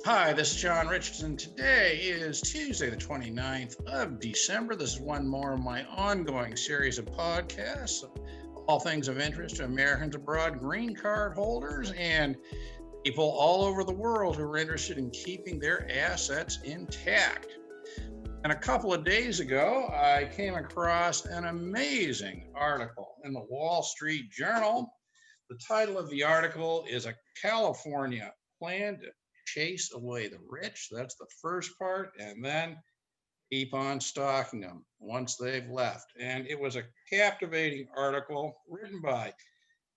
Hi, this is John Richardson. Today is Tuesday, the 29th of December. This is one more of my ongoing series of podcasts, all things of interest to Americans abroad, green card holders, and people all over the world who are interested in keeping their assets intact. And a couple of days ago, I came across an amazing article in the Wall Street Journal. The title of the article is "A California Plan to Chase Away the Rich." That's the first part, and then keep on stalking them once they've left. And it was a captivating article written by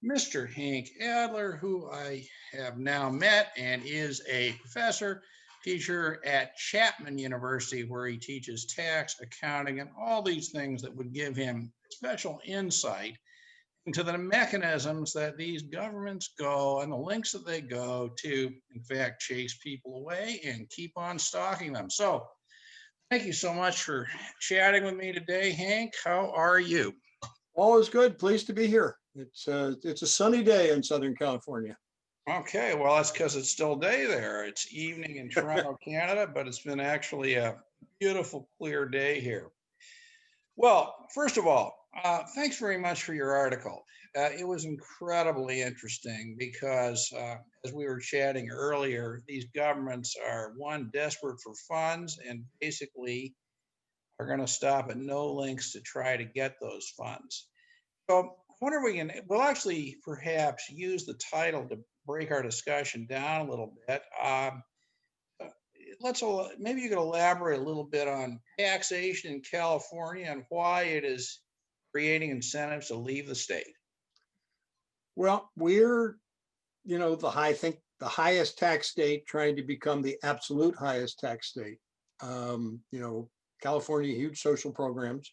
Mr. Hank Adler, who I have now met and is a teacher at Chapman University, where he teaches tax, accounting, and all these things that would give him special insight into the mechanisms that these governments go and the links that they go to, in fact, chase people away and keep on stalking them. So thank you so much for chatting with me today, Hank. How are you? All is good. Pleased to be here. It's a sunny day in Southern California. Okay, well, that's because it's still day there. It's evening in Toronto, Canada, but it's been actually a beautiful, clear day here. Well, first of all, thanks very much for your article. It was incredibly interesting because, as we were chatting earlier, these governments are, one, desperate for funds and basically are going to stop at no lengths to try to get those funds. So, what are we going to? We'll actually perhaps use the title to break our discussion down a little bit. Maybe you could elaborate a little bit on taxation in California and why it is creating incentives to leave the state. Well, we're, the highest tax state trying to become the absolute highest tax state. California, huge social programs,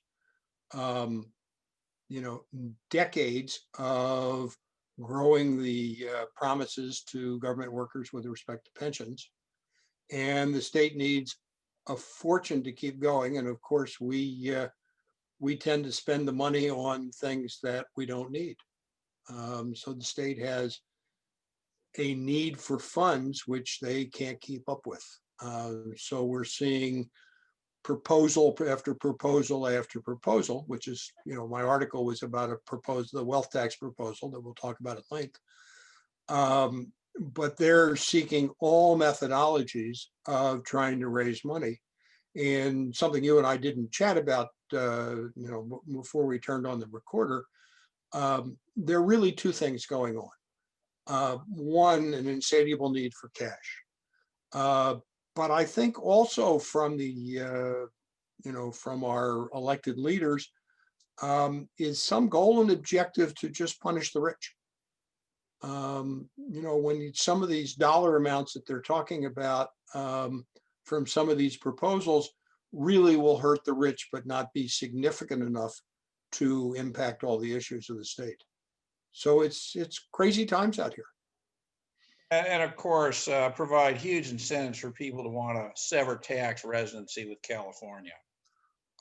decades of growing the promises to government workers with respect to pensions. And the state needs a fortune to keep going. And of course, we tend to spend the money on things that we don't need. So the state has a need for funds which they can't keep up with. So we're seeing proposal after proposal after proposal, which is, my article was about the wealth tax proposal that we'll talk about at length. But they're seeking all methodologies of trying to raise money. And something you and I didn't chat about, before we turned on the recorder, there are really two things going on. One, an insatiable need for cash. But I think also from from our elected leaders, is some goal and objective to just punish the rich. When some of these dollar amounts that they're talking about from some of these proposals really will hurt the rich, but not be significant enough to impact all the issues of the state. So it's crazy times out here. And of course, provide huge incentives for people to want to sever tax residency with California.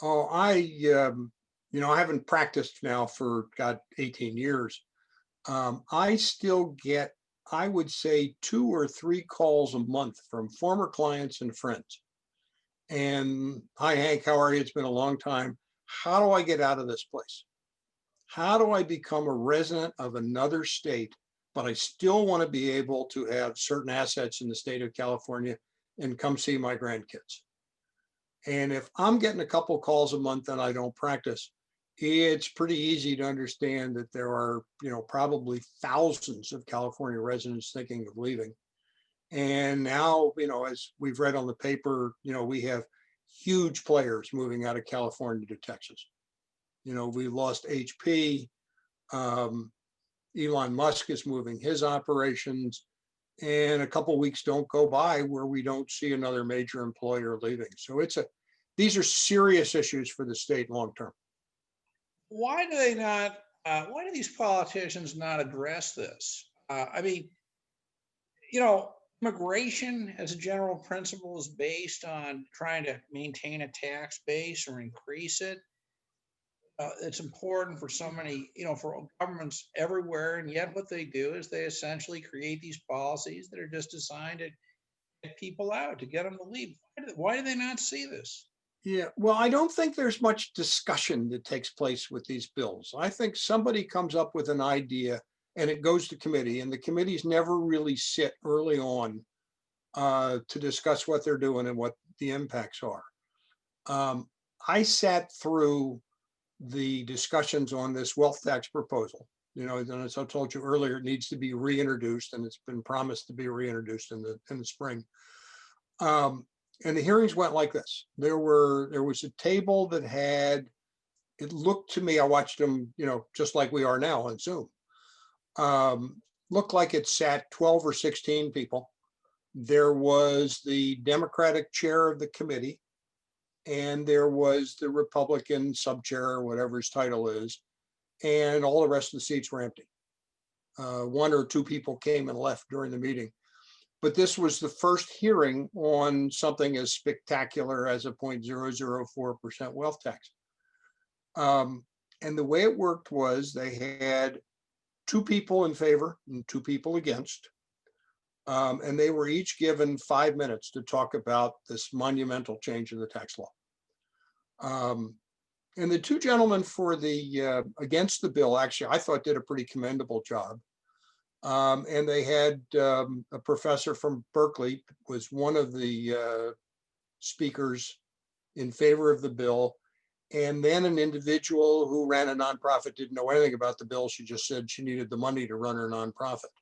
Oh, I haven't practiced now for 18 years. I still get, I would say, 2 or 3 calls a month from former clients and friends. And, hi, Hank, how are you? It's been a long time. How do I get out of this place? How do I become a resident of another state, but I still want to be able to have certain assets in the state of California and come see my grandkids? And if I'm getting a couple calls a month and I don't practice, it's pretty easy to understand that there are, probably thousands of California residents thinking of leaving. And now, as we've read on the paper, we have huge players moving out of California to Texas. We lost HP. Elon Musk is moving his operations, and a couple of weeks don't go by where we don't see another major employer leaving. So these are serious issues for the state long term. Why do they not? Why do these politicians not address this? Immigration as a general principle is based on trying to maintain a tax base or increase it. It's important for so many, for governments everywhere. And yet what they do is they essentially create these policies that are just designed to get people out, to get them to leave. Why do they not see this? Yeah, well, I don't think there's much discussion that takes place with these bills. I think somebody comes up with an idea and it goes to committee, and the committees never really sit early on to discuss what they're doing and what the impacts are. Um, I sat through the discussions on this wealth tax proposal. And as I told you earlier, it needs to be reintroduced, and it's been promised to be reintroduced in the spring. And the hearings went like this. There was a table that had, it looked to me, I watched them, just like we are now on Zoom. Looked like it sat 12 or 16 people. There was the Democratic chair of the committee, and there was the Republican sub-chair, or whatever his title is, and all the rest of the seats were empty. One or two people came and left during the meeting. But this was the first hearing on something as spectacular as a 0.004% wealth tax. And the way it worked was they had two people in favor and two people against. And they were each given 5 minutes to talk about this monumental change in the tax law. And the two gentlemen for the against the bill, actually, I thought did a pretty commendable job. And they had a professor from Berkeley was one of the speakers in favor of the bill. And then an individual who ran a nonprofit, didn't know anything about the bill. She just said she needed the money to run her nonprofit.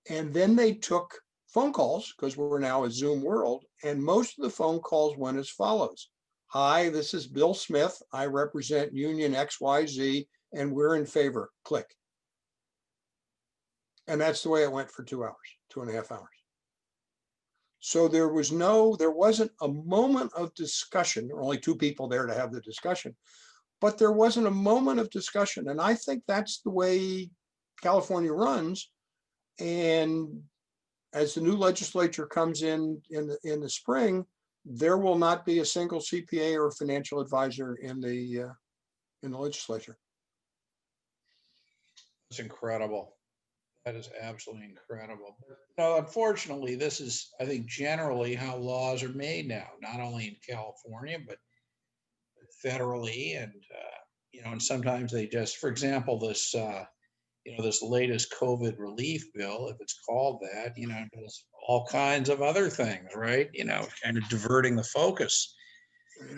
And then they took phone calls, because we're now a Zoom world. And most of the phone calls went as follows. Hi, this is Bill Smith. I represent Union XYZ, and we're in favor. Click. And that's the way it went for 2 hours, 2.5 hours. So there wasn't a moment of discussion. There were only two people there to have the discussion, but there wasn't a moment of discussion. And I think that's the way California runs. And as the new legislature comes in the spring, there will not be a single CPA or financial advisor in the legislature. It's incredible. That is absolutely incredible. Now, unfortunately, this is, I think, generally how laws are made now, not only in California, but federally. And sometimes they just, for example, this latest COVID relief bill, if it's called that, does all kinds of other things, right? Kind of diverting the focus.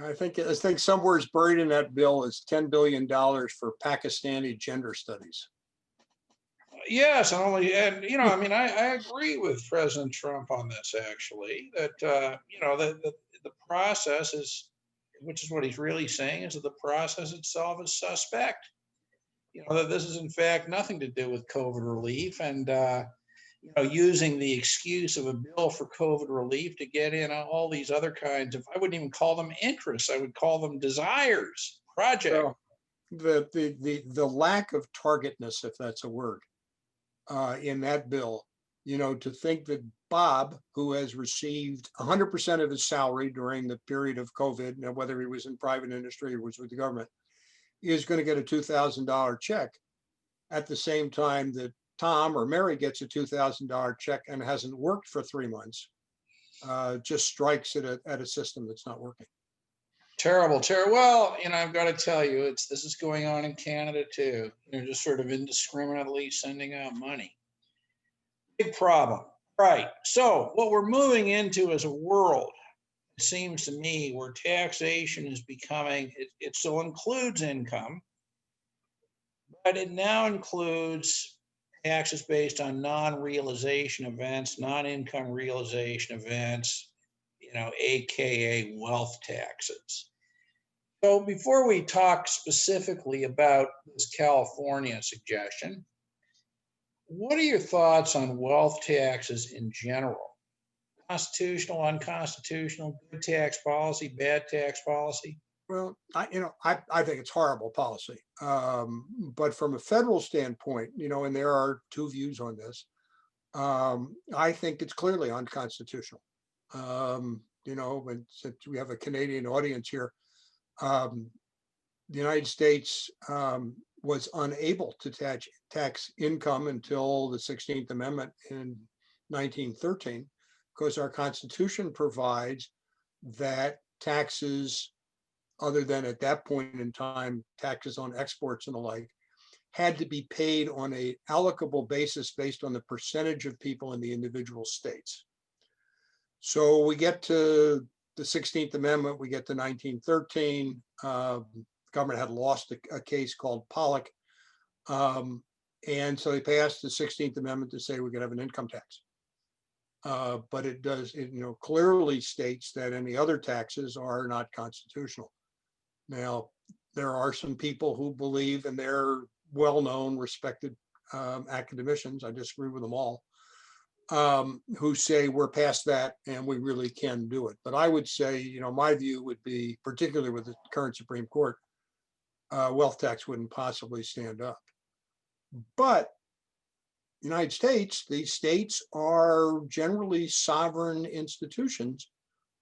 I think somewhere buried in that bill is $10 billion for Pakistani gender studies. Yes, I agree with President Trump on this, actually, that, the process is, which is what he's really saying, is that the process itself is suspect. That this is in fact nothing to do with COVID relief, and, using the excuse of a bill for COVID relief to get in all these other kinds of, I wouldn't even call them interests, I would call them desires, projects. Well, the lack of targetness, if that's a word, in that bill, to think that Bob, who has received 100% of his salary during the period of COVID, now whether he was in private industry or was with the government, is going to get a $2,000 check at the same time that Tom or Mary gets a $2,000 check and hasn't worked for 3 months, just strikes at a system that's not working. Terrible. Well, I've got to tell you, this is going on in Canada too. They're just sort of indiscriminately sending out money. Big problem. Right. So what we're moving into is a world, it seems to me, where taxation is becoming, it still includes income, but it now includes taxes based on non-realization events, non-income realization events, AKA wealth taxes. So before we talk specifically about this California suggestion, what are your thoughts on wealth taxes in general? Constitutional, unconstitutional, good tax policy, bad tax policy? Well, I think it's horrible policy. But from a federal standpoint, and there are two views on this, I think it's clearly unconstitutional. And since we have a Canadian audience here, the United States was unable to tax income until the 16th Amendment in 1913. because our Constitution provides that taxes, other than at that point in time, taxes on exports and the like, had to be paid on a allocable basis based on the percentage of people in the individual states. So we get to the 16th Amendment, we get to 1913. Government had lost a case called Pollock. And so they passed the 16th Amendment to say we could have an income tax. But it does, clearly states that any other taxes are not constitutional. Now, there are some people who believe, and they're well-known, respected academicians, I disagree with them all, who say we're past that and we really can do it. But I would say, my view would be, particularly with the current Supreme Court, wealth tax wouldn't possibly stand up. But United States, these states are generally sovereign institutions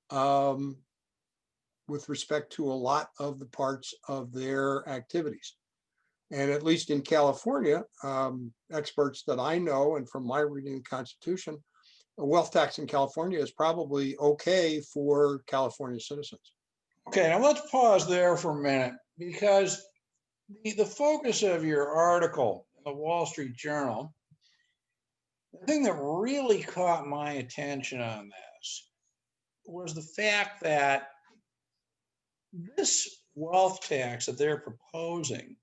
with respect to a lot of the parts of their activities. And at least in California, experts that I know and from my reading of the Constitution, a wealth tax in California is probably okay for California citizens. Okay, now let's pause there for a minute, because the focus of your article in the Wall Street Journal, the thing that really caught my attention on this was the fact that this wealth tax that they're proposing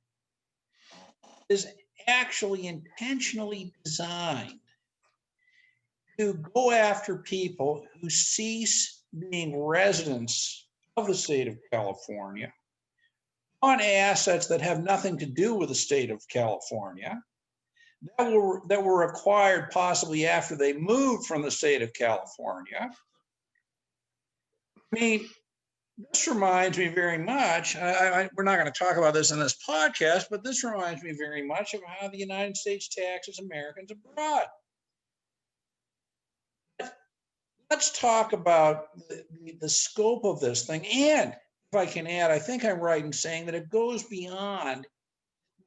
is actually intentionally designed to go after people who cease being residents of the state of California on assets that have nothing to do with the state of California, that were acquired possibly after they moved from the state of California. I mean, this reminds me very much, we're not going to talk about this in this podcast, but this reminds me very much of how the United States taxes Americans abroad. Let's talk about the scope of this thing. And if I can add, I think I'm right in saying that it goes beyond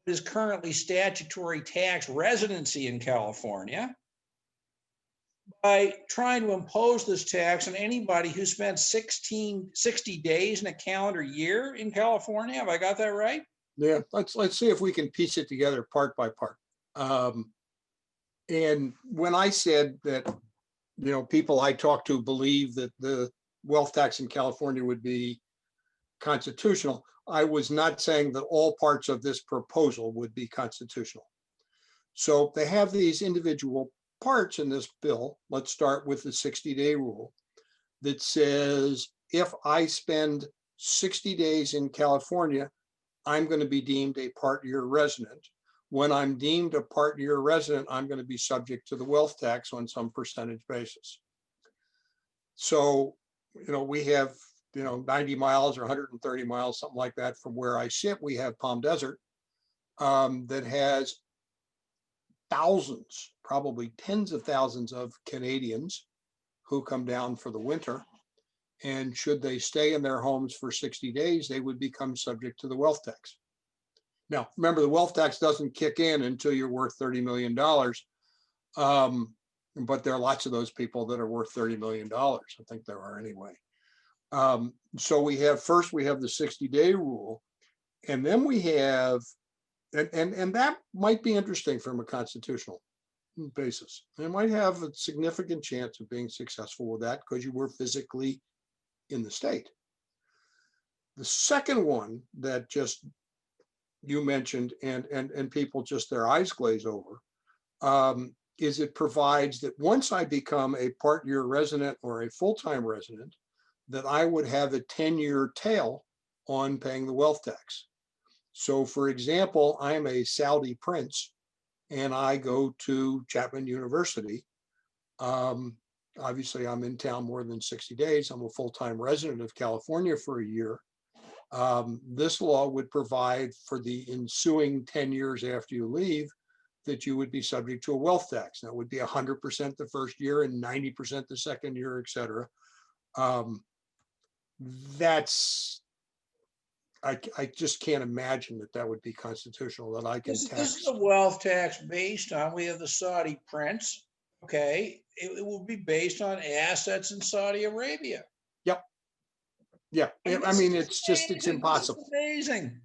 what is currently statutory tax residency in California by trying to impose this tax on anybody who spent 60 days in a calendar year in California. Have I got that right? Yeah, let's see if we can piece it together part by part. And when I said that, people I talked to believe that the wealth tax in California would be constitutional, I was not saying that all parts of this proposal would be constitutional. So they have these individual parts in this bill. Let's start with the 60-day rule that says if I spend 60 days in California, I'm going to be deemed a part-year resident. When I'm deemed a part-year resident, I'm going to be subject to the wealth tax on some percentage basis. So, we have, 90 miles or 130 miles, something like that, from where I sit. We have Palm Desert that has thousands, probably tens of thousands of Canadians who come down for the winter. And should they stay in their homes for 60 days, they would become subject to the wealth tax. Now, remember, the wealth tax doesn't kick in until you're worth $30 million. But there are lots of those people that are worth $30 million. I think there are anyway. So we have the 60-day rule, and then we have, and that might be interesting from a constitutional basis. It might have a significant chance of being successful with that because you were physically in the state. The second one that just you mentioned, and people just their eyes glaze over, is it provides that once I become a part-year resident or a full-time resident, that I would have a 10-year tail on paying the wealth tax. So for example, I'm a Saudi prince and I go to Chapman University. Obviously I'm in town more than 60 days. I'm a full-time resident of California for a year. This law would provide for the ensuing 10 years after you leave that you would be subject to a wealth tax. That would be 100% the first year and 90% the second year, et cetera. I just can't imagine that would be constitutional, that I can This tax. is the wealth tax based on, we have the Saudi prince okay, it will be based on assets in Saudi Arabia. Yep. Yeah. I mean, it's This is impossible. amazing.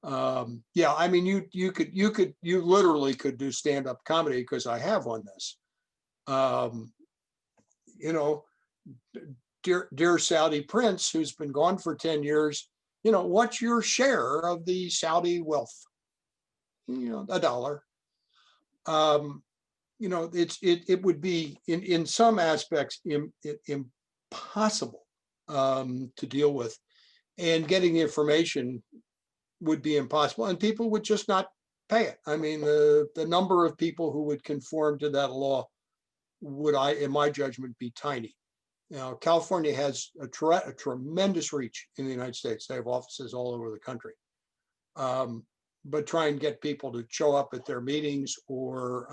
Yeah, I mean, you literally could do stand-up comedy because I have on this. Um, you know, dear Saudi prince who's been gone for 10 years, what's your share of the Saudi wealth? $1. Um, it would be in some aspects impossible to deal with, and getting the information would be impossible, and people would just not pay it. I mean, the number of people who would conform to that law would, in my judgment, be tiny. Now, California has a tremendous reach in the United States. They have offices all over the country. But try and get people to show up at their meetings, or,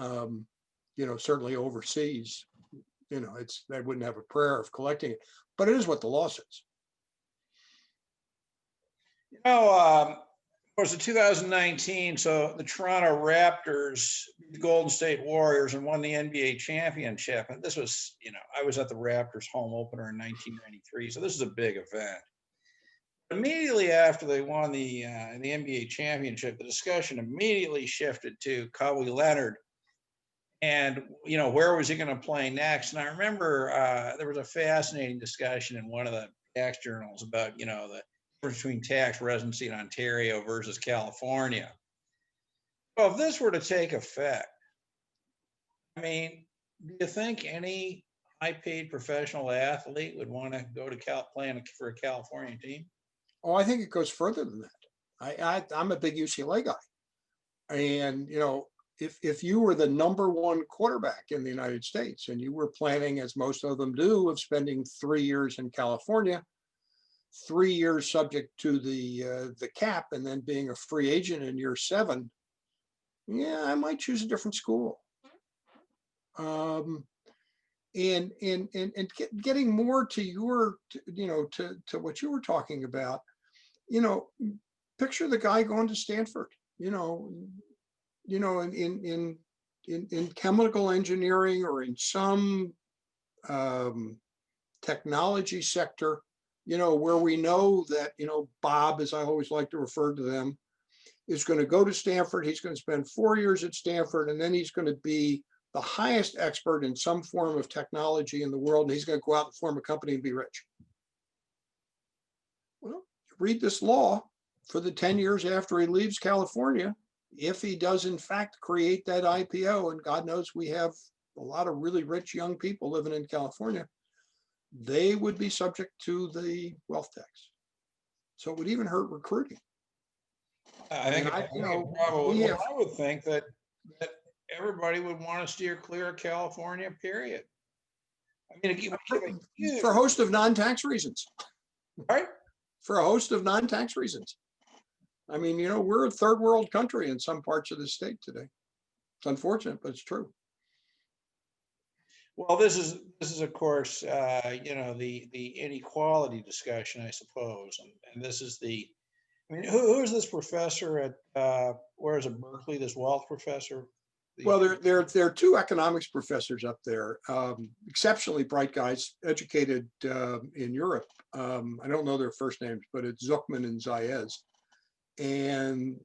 certainly overseas, they wouldn't have a prayer of collecting it. But it is what the law says. Of course, in 2019, so the Toronto Raptors, the Golden State Warriors, and won the NBA championship. And this was, I was at the Raptors home opener in 1993, so this is a big event. Immediately after they won the NBA championship, the discussion immediately shifted to Kawhi Leonard, and where was he going to play next? And I remember there was a fascinating discussion in one of the tax journals about the difference between tax residency in Ontario versus California. Well, if this were to take effect, I mean, do you think any high-paid professional athlete would want to go to play for a California team? Oh, I think it goes further than that. I'm a big UCLA guy, and if you were the number one quarterback in the United States and you were planning, as most of them do, of spending 3 years in California, 3 years subject to the cap, and then being a free agent in year 7, yeah, I might choose a different school. And getting more to your, to what you were talking about, picture the guy going to Stanford, in chemical engineering, or in some technology sector, where we know that, Bob, as I always like to refer to them, is going to go to Stanford. He's going to spend 4 years at Stanford, and then he's going to be the highest expert in some form of technology in the world, and he's going to go out and form a company and be rich. Well, read this law for the 10 years after he leaves California. If he does in fact create that IPO, and God knows we have a lot of really rich young people living in California, they would be subject to the wealth tax. So it would even hurt recruiting. I would think that everybody would want to steer clear of California, period. I mean, for a host of non-tax reasons. Right? For a host of non-tax reasons. I mean, we're a third world country in some parts of the state today. It's unfortunate, but it's true. Well, this is of course, the inequality discussion, I suppose, and this is I mean, who is this professor at where is it, Berkeley? This wealth professor? Well, there are 2 economics professors up there, exceptionally bright guys, educated in Europe. I don't know their first names, but it's Zuckman and Zayez, and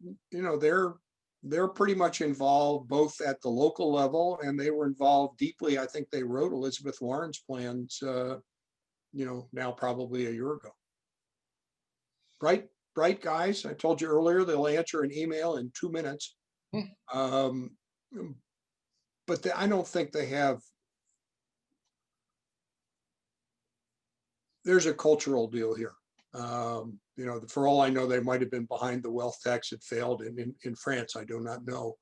they're pretty much involved both at the local level, and they were involved deeply. I think they wrote Elizabeth Warren's plans, now probably a year ago. Bright guys. I told you earlier, they'll answer an email in 2 minutes. But I don't think they have. There's a cultural deal here. For all I know, they might have been behind the wealth tax. It failed in France. I do not know.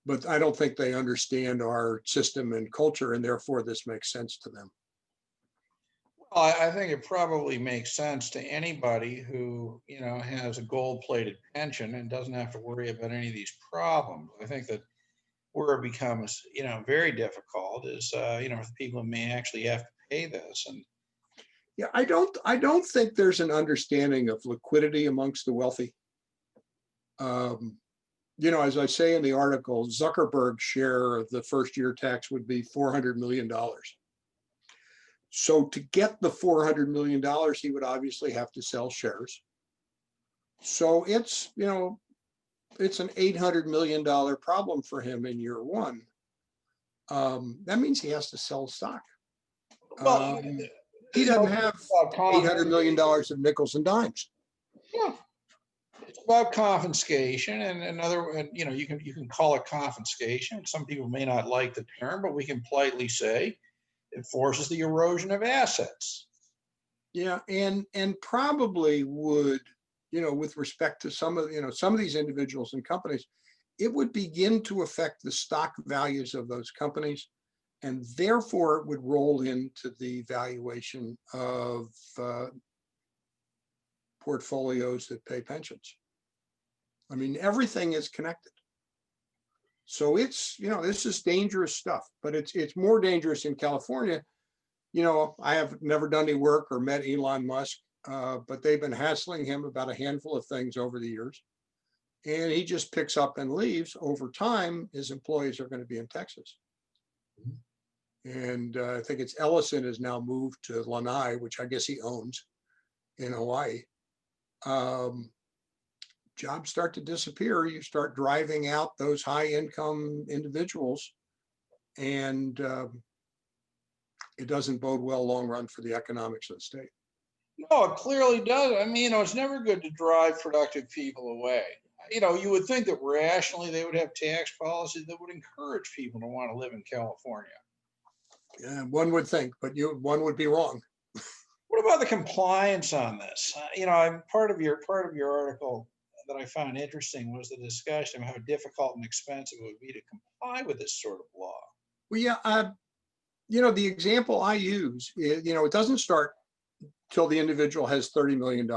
But I don't think they understand our system and culture, and therefore this makes sense to them. Well, I think it probably makes sense to anybody who, has a gold-plated pension and doesn't have to worry about any of these problems. I think that where it becomes, very difficult is, for people who may actually have to pay this. And yeah, I don't think there's an understanding of liquidity amongst the wealthy. as I say in the article, Zuckerberg's share of the first year tax would be $400 million. So to get the $400 million, he would obviously have to sell shares. So it's an $800 million problem for him in year one. That means he has to sell stock. Well, He doesn't have $800 million of nickels and dimes. Yeah. It's about confiscation and another, you can call it confiscation. Some people may not like the term, but we can politely say it forces the erosion of assets. Yeah, and probably would, with respect to some of these individuals and companies, it would begin to affect the stock values of those companies, and therefore it would roll into the valuation of portfolios that pay pensions. I mean, everything is connected. So it's, this is dangerous stuff, but it's more dangerous in California. I have never done any work or met Elon Musk, but they've been hassling him about a handful of things over the years. And he just picks up and leaves. Over time, his employees are going to be in Texas. And I think it's Ellison has now moved to Lanai, which I guess he owns in Hawaii. Jobs start to disappear. You start driving out those high income individuals, and it doesn't bode well long run for the economics of the state. No, it clearly does. I mean, it's never good to drive productive people away. You would think that rationally they would have tax policies that would encourage people to want to live in California. Yeah, one would think, but one would be wrong. What about the compliance on this? Part of your article that I found interesting was the discussion of how difficult and expensive it would be to comply with this sort of law. Well, yeah, the example I use is, it doesn't start till the individual has $30 million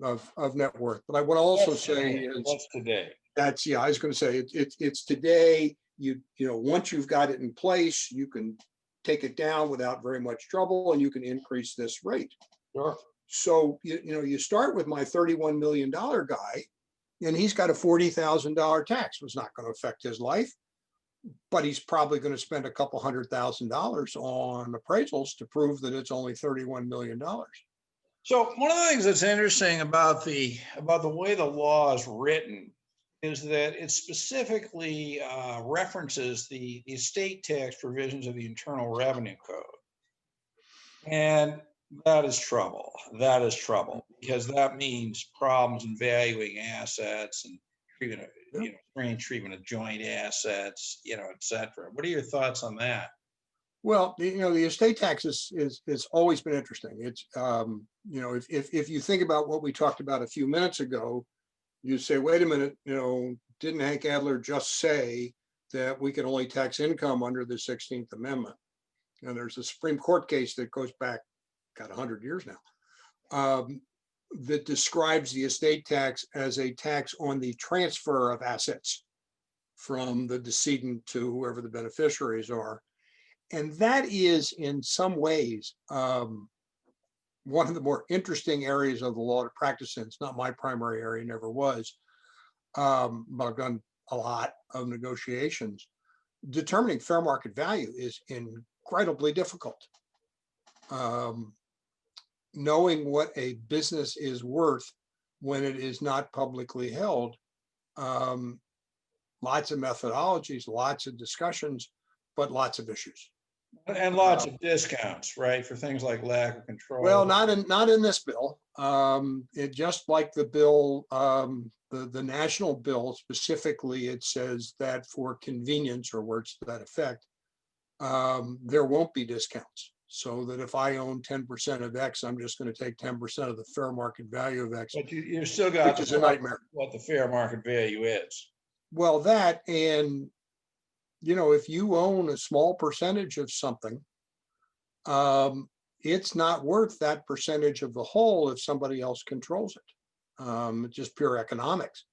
of net worth. But I would also say is that's today. I was going to say it's today. Once you've got it in place, you can take it down without very much trouble, and you can increase this rate. Sure. So you start with my $31 million guy, and he's got a $40,000 tax. It's not going to affect his life, but he's probably going to spend a couple $100,000 on appraisals to prove that it's only $31 million. So one of the things that's interesting about the way the law is written is that it specifically references the estate tax provisions of the Internal Revenue Code. And that is trouble. That is trouble, because that means problems in valuing assets and strange treatment of joint assets, et cetera. What are your thoughts on that? Well, the estate tax is always been interesting. It's if you think about what we talked about a few minutes ago, you say, wait a minute, didn't Hank Adler just say that we can only tax income under the 16th Amendment? And there's a Supreme Court case that goes back, 100 years now, that describes the estate tax as a tax on the transfer of assets from the decedent to whoever the beneficiaries are. And that is, in some ways, one of the more interesting areas of the law to practice in. It's not my primary area, never was, but I've done a lot of negotiations. Determining fair market value is incredibly difficult. Knowing what a business is worth when it is not publicly held, lots of methodologies, lots of discussions, but lots of issues. And lots of discounts, right, for things like lack of control. Well, not in this bill. It just like the bill, the national bill specifically, it says that for convenience, or words to that effect, there won't be discounts. So that if I own 10% of X, I'm just going to take 10% of the fair market value of X. But you still got, which is a nightmare. What the fair market value is. Well, that, and if you own a small percentage of something, it's not worth that percentage of the whole if somebody else controls it. It's just pure economics.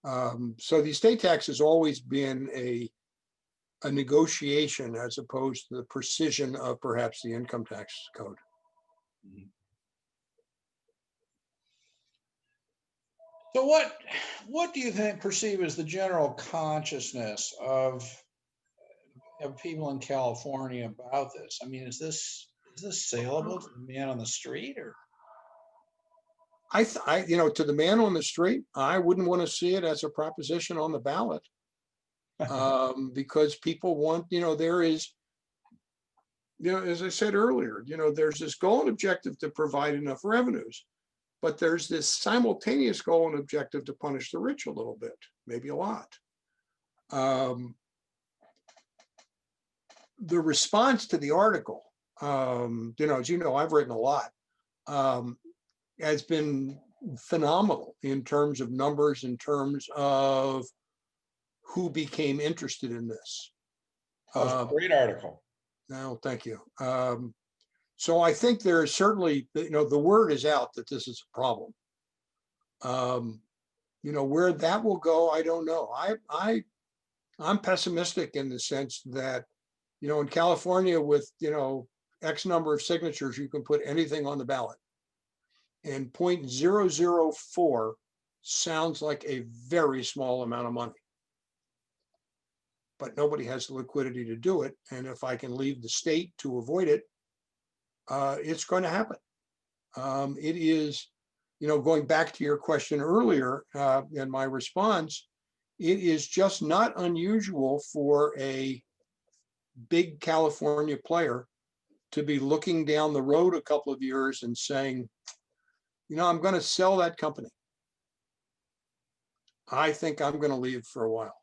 So the estate tax has always been a negotiation as opposed to the precision of perhaps the income tax code. So what do you think perceive as the general consciousness of people in California about this? I mean, is this saleable to the man on the street or? To the man on the street, I wouldn't want to see it as a proposition on the ballot. Because people want, there is, as I said earlier, there's this goal and objective to provide enough revenues, but there's this simultaneous goal and objective to punish the rich a little bit, maybe a lot. The response to the article, as you know, I've written a lot, has been phenomenal in terms of numbers, in terms of who became interested in this. That was a great article. No, thank you. So I think there is certainly, the word is out that this is a problem. Where that will go, I don't know. I'm pessimistic in the sense that, in California with, X number of signatures, you can put anything on the ballot. And 0.004 sounds like a very small amount of money. But nobody has the liquidity to do it. And if I can leave the state to avoid it, it's going to happen. It is, going back to your question earlier and my response, it is just not unusual for a big California player to be looking down the road a couple of years and saying, I'm going to sell that company. I think I'm going to leave for a while.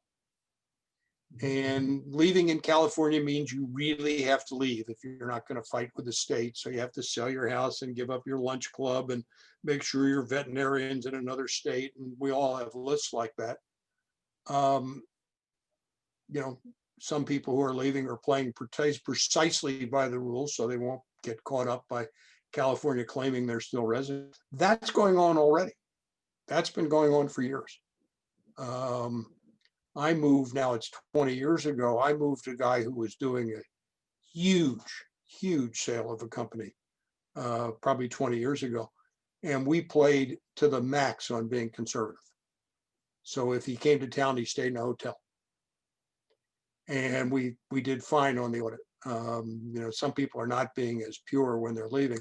And leaving in California means you really have to leave if you're not going to fight with the state. So you have to sell your house and give up your lunch club and make sure your veterinarian's in another state. And we all have lists like that. Some people who are leaving are playing precisely by the rules, so they won't get caught up by California claiming they're still residents. That's going on already. That's been going on for years. I moved, now it's 20 years ago, I moved a guy who was doing a huge sale of a company, probably 20 years ago. And we played to the max on being conservative. So if he came to town, he stayed in a hotel. And we did fine on the audit. Some people are not being as pure when they're leaving.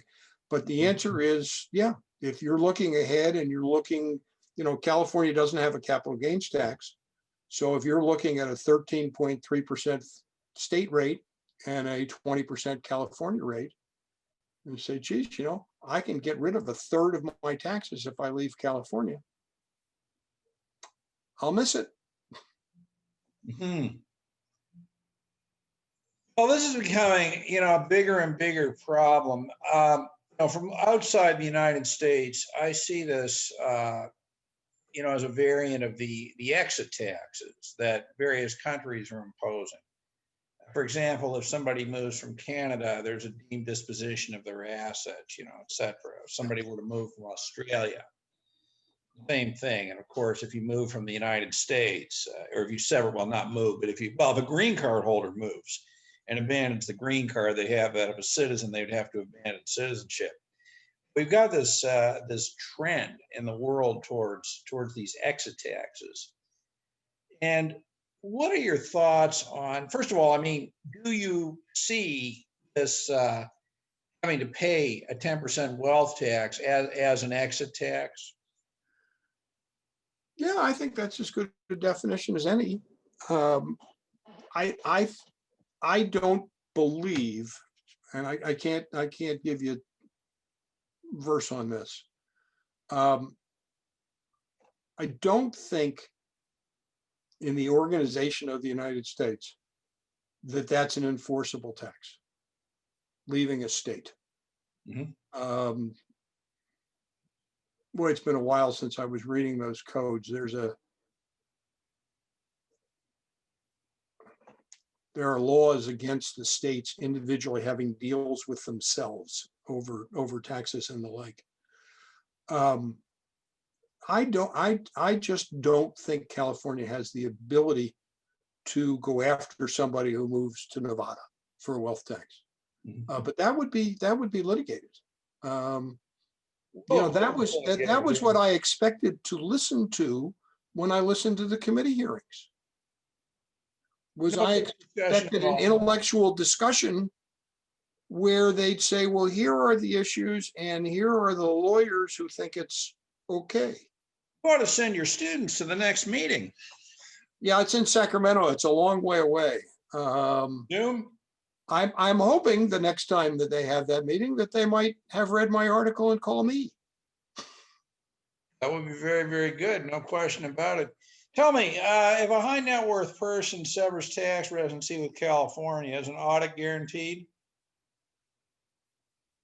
But the answer is, yeah, if you're looking ahead and you're looking, California doesn't have a capital gains tax. So if you're looking at a 13.3% state rate and a 20% California rate, and say, geez, I can get rid of a third of my taxes if I leave California. I'll miss it. Mm-hmm. Well, this is becoming, a bigger and bigger problem. From outside the United States, I see this, as a variant of the exit taxes that various countries are imposing. For example, if somebody moves from Canada, there's a deemed disposition of their assets, et cetera. If somebody were to move from Australia, same thing. And of course, if you move from the United States, or if you sever, well, not move, but if a green card holder moves and abandons the green card they have that of a citizen, they would have to abandon citizenship. We've got this trend in the world towards these exit taxes. And what are your thoughts on, first of all, do you see this having to pay a 10% wealth tax as an exit tax? Yeah, I think that's as good a definition as any. I don't believe, and I can't give you a verse on this. I don't think in the organization of the United States that that's an enforceable tax, leaving a state. Mm-hmm. Boy, it's been a while since I was reading those codes. There are laws against the states individually having deals with themselves over taxes and the like. I just don't think California has the ability to go after somebody who moves to Nevada for a wealth tax. Mm-hmm. But that would be litigated. That was what I expected to listen to when I listened to the committee hearings. I expected an intellectual discussion where they'd say, well, here are the issues and here are the lawyers who think it's okay. You ought to send your students to the next meeting. Yeah, it's in Sacramento. It's a long way away. Zoom? I'm hoping the next time that they have that meeting that they might have read my article and call me. That would be very, very good. No question about it. Tell me, if a high net worth person severs tax residency with California, is an audit guaranteed?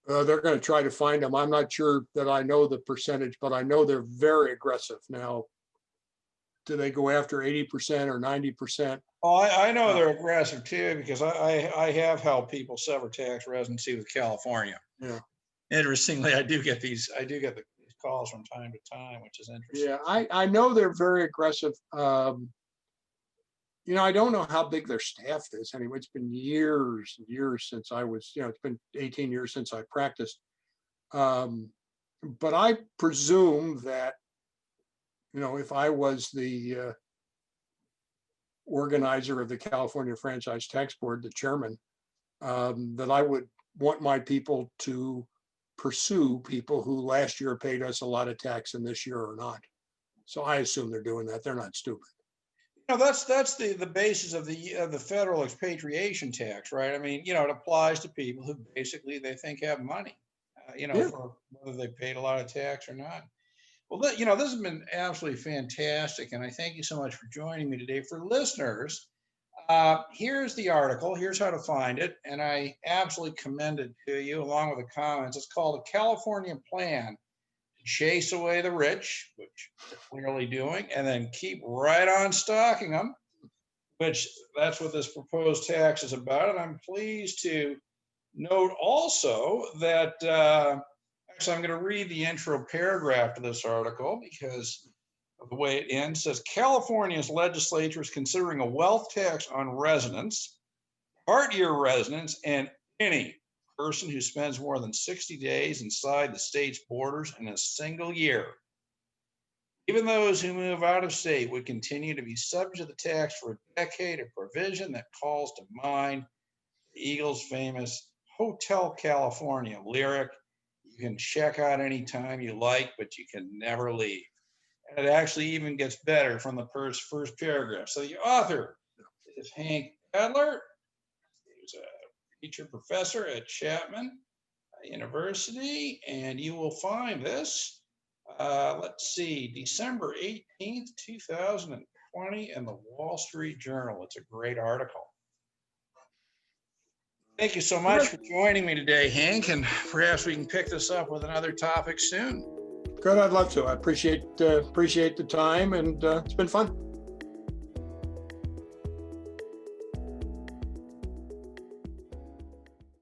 They're going to try to find them. I'm not sure that I know the percentage, but I know they're very aggressive. Now, do they go after 80% or 90%? Oh, I know they're aggressive too, because I have helped people sever tax residency with California. Yeah. Interestingly, I do get these calls from time to time, which is interesting. Yeah, I know they're very aggressive. I don't know how big their staff is. Anyway, it's been years and years since I was, it's been 18 years since I practiced. But I presume that, if I was the organizer of the California Franchise Tax Board, the chairman, that I would want my people to pursue people who last year paid us a lot of tax and this year are not. So I assume they're doing that. They're not stupid. That's the basis of the federal expatriation tax, right? I mean, it applies to people who basically they think have money, for whether they paid a lot of tax or not. Well, this has been absolutely fantastic, and I thank you so much for joining me today. For listeners, here's the article. Here's how to find it, and I absolutely commend it to you along with the comments. It's called "A California Plan to Chase Away the Rich," which they're clearly doing, and then keep right on stalking them, which that's what this proposed tax is about. And I'm pleased to note also that actually I'm going to read the intro paragraph to this article because of the way it ends. It says California's legislature is considering a wealth tax on residents, part-year residents, and any person who spends more than 60 days inside the state's borders in a single year. Even those who move out of state would continue to be subject to the tax for a decade, a provision that calls to mind the Eagles' famous Hotel California lyric, "You can check out anytime you like, but you can never leave." And it actually even gets better from the first paragraph. So the author is Hank Adler. He's a teacher professor at Chapman University, and you will find this, let's see, December 18th, 2020 in the Wall Street Journal. It's a great article. Thank you so much for joining me today, Hank, and perhaps we can pick this up with another topic soon. Good, I'd love to. I appreciate the time, and it's been fun.